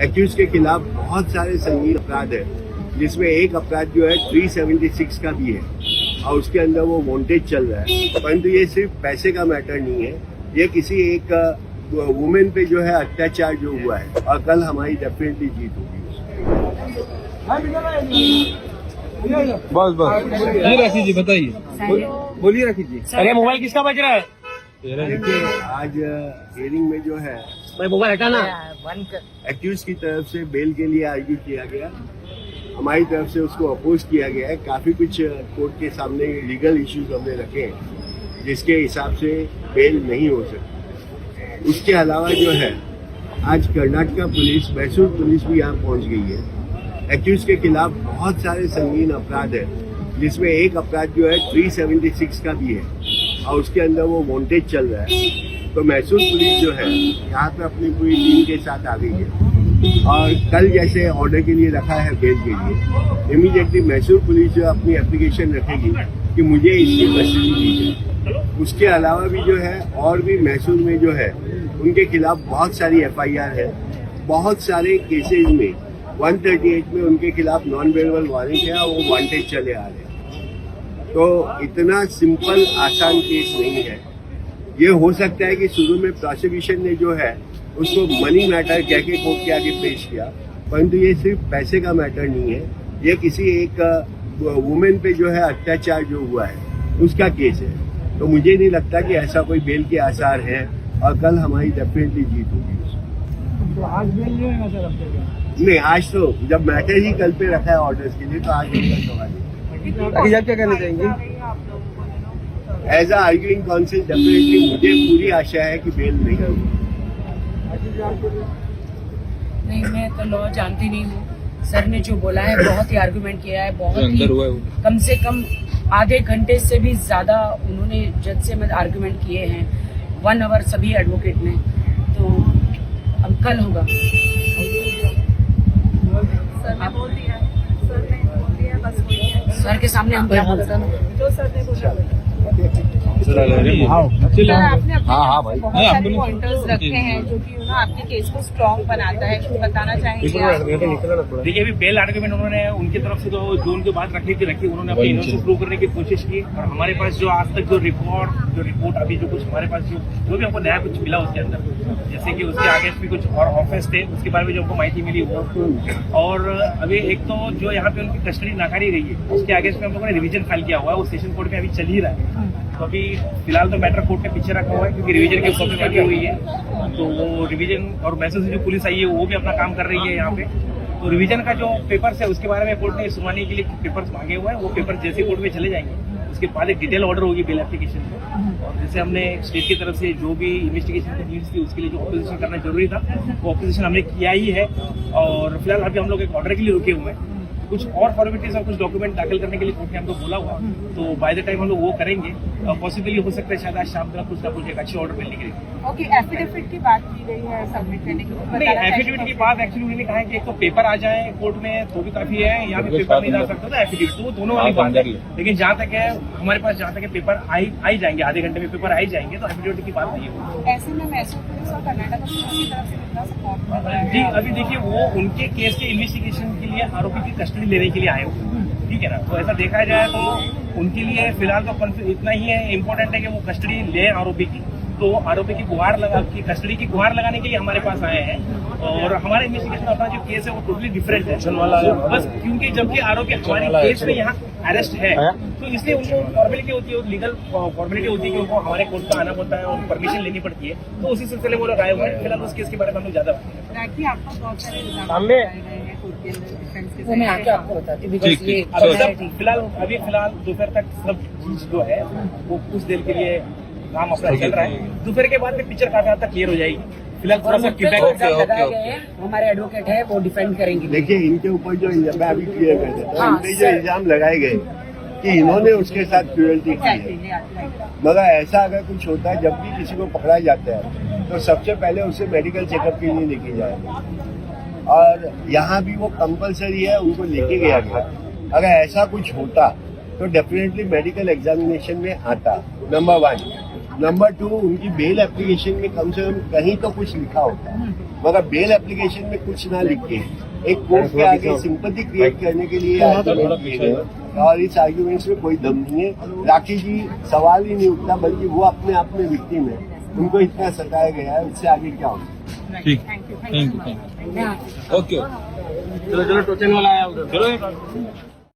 Accused के खिलाफ बहुत सारे संगीन अपराध है, जिसमें एक अपराध जो है 376 का भी है और उसके अंदर वो वांटेड चल रहा है। परंतु ये सिर्फ पैसे का मैटर नहीं है, ये किसी एक वुमेन पे जो है अत्याचार जो हुआ है और कल हमारी डेफिनेटली जीत होगी। बस ये राखी जी बताइए, बोलिए राखी जी। अरे मोबाइल किसका बज रहा है? देखिए, आज हियरिंग में जो है मोबाइल हटाना। एक्यूज की तरफ से बेल के लिए आर्ग्यू किया गया, हमारी तरफ से उसको अपोज किया गया है। काफी कुछ कोर्ट के सामने लीगल इश्यूज हमने रखे हैं जिसके हिसाब से बेल नहीं हो सकती। उसके अलावा जो है आज कर्नाटका पुलिस, मैसूर पुलिस भी यहाँ पहुंच गई है। एक्यूज के खिलाफ बहुत सारे संगीन अपराध है, जिसमें एक अपराध जो है 376 का भी है और उसके अंदर वो वांटेड चल रहा है। तो मैसूर पुलिस जो है यहाँ पे अपनी पूरी टीम के साथ आ गई है और कल जैसे ऑर्डर के लिए रखा है बेल के लिए, इमीडिएटली मैसूर पुलिस जो अपनी एप्लीकेशन रखेगी कि मुझे इसकी कस्टडी दी जाए। उसके अलावा भी जो है और भी मैसूर में जो है उनके खिलाफ बहुत सारी FIR है। बहुत सारे केसेज में 138 में उनके खिलाफ नॉन बेलेबल वारंट है और वो वांटेड चले आ रहे हैं। तो इतना सिंपल आसान केस नहीं है। ये हो सकता है कि शुरू में प्रोसिक्यूशन ने जो है उसको मनी मैटर कह के कोर्ट के आगे पेश किया, परंतु ये सिर्फ पैसे का मैटर नहीं है, ये किसी एक वुमेन पे जो है अत्याचार जो हुआ है उसका केस है। तो मुझे नहीं लगता कि ऐसा कोई बेल के आसार है और कल हमारी डेफिनेटली जीत होगी। तो आज बेल नहीं होगा सर आपको? नहीं, आज तो जब मैटर ही कल पे रखा है ऑर्डर्स के लिए, तो आज आप क्या कहना चाहेंगे? As a arguing council definitely मुझे पूरी आशा है कि बेल नहीं होगी। नहीं, मैं तो लॉ जानती नहीं हूँ। सर ने जो बोला है बहुत ही आर्गुमेंट किया है, बहुत ही कम से कम आधे घंटे से भी ज्यादा उन्होंने जज से में आर्गुमेंट किए हैं, 1 आवर सभी एडवोकेट ने। तो अब कल होगा। सर ने बोल दिया, बस वही है। सर के सामने हम क्या बोलते हैं? जो सर ने बोला सर आपने हाँ भाई, बहुत सारे पॉइंटर्स रखे हैं जो कि आपके केस को स्ट्रॉन्ग बनाता है, कुछ बताना चाहेंगे आप? देखिए, अभी बेल आर्गुमेंट उन्होंने उनकी तरफ से जो उनकी बात रखी थी उन्होंने अपनी इनोसेंस प्रूव करने की कोशिश की। और हमारे पास जो आज तक जो रिपोर्ट अभी जो कुछ हमारे पास जो भी हमको नया कुछ मिला उसके अंदर, जैसे कि उसके आगे भी कुछ और ऑफेंस थे उसके बारे में जो हमको माहिती मिली वो, और अभी एक तो जो यहाँ पे उनकी कस्टडी नकारी गई है उसके आगे हम लोगों ने रिवीजन फाइल किया हुआ है, वो सेशन कोर्ट में अभी चल ही रहा है। तो अभी फिलहाल तो मैटर कोर्ट के पीछे रखा हुआ है क्योंकि रिवीजन की कॉपी बनी हुई है। तो वो रिवीजन और मैसूर से जो पुलिस आई है वो भी अपना काम कर रही है यहाँ पे। तो रिवीजन का जो पेपर्स है उसके बारे में कोर्ट ने सुनवाई के लिए पेपर्स मांगे हुए हैं, वो पेपर जैसे कोर्ट में चले जाएंगे उसके बाद एक डिटेल ऑर्डर होगी बेल एप्लीकेशन में। और जैसे हमने स्टेट की तरफ से जो भी इन्वेस्टिगेशन की नीड्स थी उसके लिए जो ऑपोजिशन करना जरूरी था वो ऑपोजिशन हमने किया ही है। और फिलहाल अभी हम लोग एक ऑर्डर के लिए रुके हुए हैं, कुछ और फॉर्मेलिटीज और कुछ डॉक्यूमेंट दाखिल करने के लिए कोर्ट ने हमको बोला हुआ। तो बाय द टाइम हम लोग वो करेंगे। पॉसिबली हो सकता है शायद आज शाम तक कुछ ना कुछ एक अच्छी ऑर्डर मिलने के लिए। ओके, एफिडेविट की बात की गई है सबमिट करने की? नहीं, एफिडेविट की बात एक्चुअली उन्होंने कहा है कि एक तो पेपर आ जाए कोर्ट में तो भी काफी है, यहाँ पे पेपर नहीं जा सकता था एफिडेविट, तो दोनों वाली बात है। लेकिन जहाँ तक है हमारे पास, जहाँ तक है पेपर आई जाएंगे, आधे घंटे में पेपर आई जाएंगे, तो एफिडेविट की बात नहीं होगी। ऐसे में मैसूर पुलिस और कर्नाटक पुलिस की तरफ से कितना सपोर्ट मिल रहा है? जी, अभी देखिए वो उनके केस के इन्वेस्टिगेशन के लिए आरोपी की कस्टडी लेने के लिए आए हुए, ठीक है ना। तो ऐसा देखा जाए तो उनके लिए फिलहाल तो इतना ही है, इम्पोर्टेंट है कि वो कस्टडी ले आरोपी की। तो आरोपी की गुहार लगा की कस्टडी की गुहार लगाने के लिए हमारे पास आए हैं। और हमारा इन्वेस्टिगेशन अपना जो केस है वो टोटली डिफरेंट है बस, क्योंकि जबकि आरोपी हमारे केस में यहाँ अरेस्ट है तो इसलिए उनको फॉर्मेलिटी होती है, लीगल फॉर्मेलिटी होती है कि उनको हमारे कोर्ट में आना पड़ता है और परमिशन लेनी पड़ती है। तो उसी सिलसिले वो लोग आए हुए हैं। फिलहाल उस केस के बारे में हम लोग ज्यादा आपको बहुत सारे इल्जाम लगाए गए हैं कोर्ट के अंदर डिफेंस के वो मैं आके आपको बताती हूँ, बिकॉज़ ये फिलहाल दोपहर तक सब चीज जो है वो कुछ देर के लिए काम अपना चल रहा है। दोपहर के बाद में पिक्चर काफी हद तक क्लियर हो जाएगी। फिलहाल थोड़ा सा फीडबैक लगाए गए हैं, हमारे एडवोकेट है वो डिफेंड करेंगे। देखिए, इनके ऊपर जो इल्जाम अभी क्लियर कर देता हूं, इनपे जो इल्जाम लगाए गए कि इन्होंने उसके साथ क्रूएल्टी की है, मगर ऐसा अगर कुछ होता है, जब भी किसी को पकड़ा जाता है तो सबसे पहले उसे मेडिकल चेकअप के लिए लेके जाएगा और यहाँ भी वो कंपलसरी है, उनको लेके गया गया। अगर ऐसा कुछ होता तो डेफिनेटली मेडिकल एग्जामिनेशन में आता, नंबर 1। नंबर 2, उनकी बेल एप्लीकेशन में कम से कम कहीं तो कुछ लिखा होता, मगर बेल एप्लीकेशन में कुछ ना लिख के एक कोर्ट के आगे सिंपैथी क्रिएट करने के लिए आर्गुमेंट किए गए और इस आर्गुमेंट्स में कोई दम नहीं है। राखी जी सवाल ही नहीं उठता, बल्कि वो अपने आप में विक्टिम है, उनको इतना सताया गया है, उससे आगे क्या होगा। ठीक, थैंक यू, ओके। चलो टोचन वाला आया उधर। चलो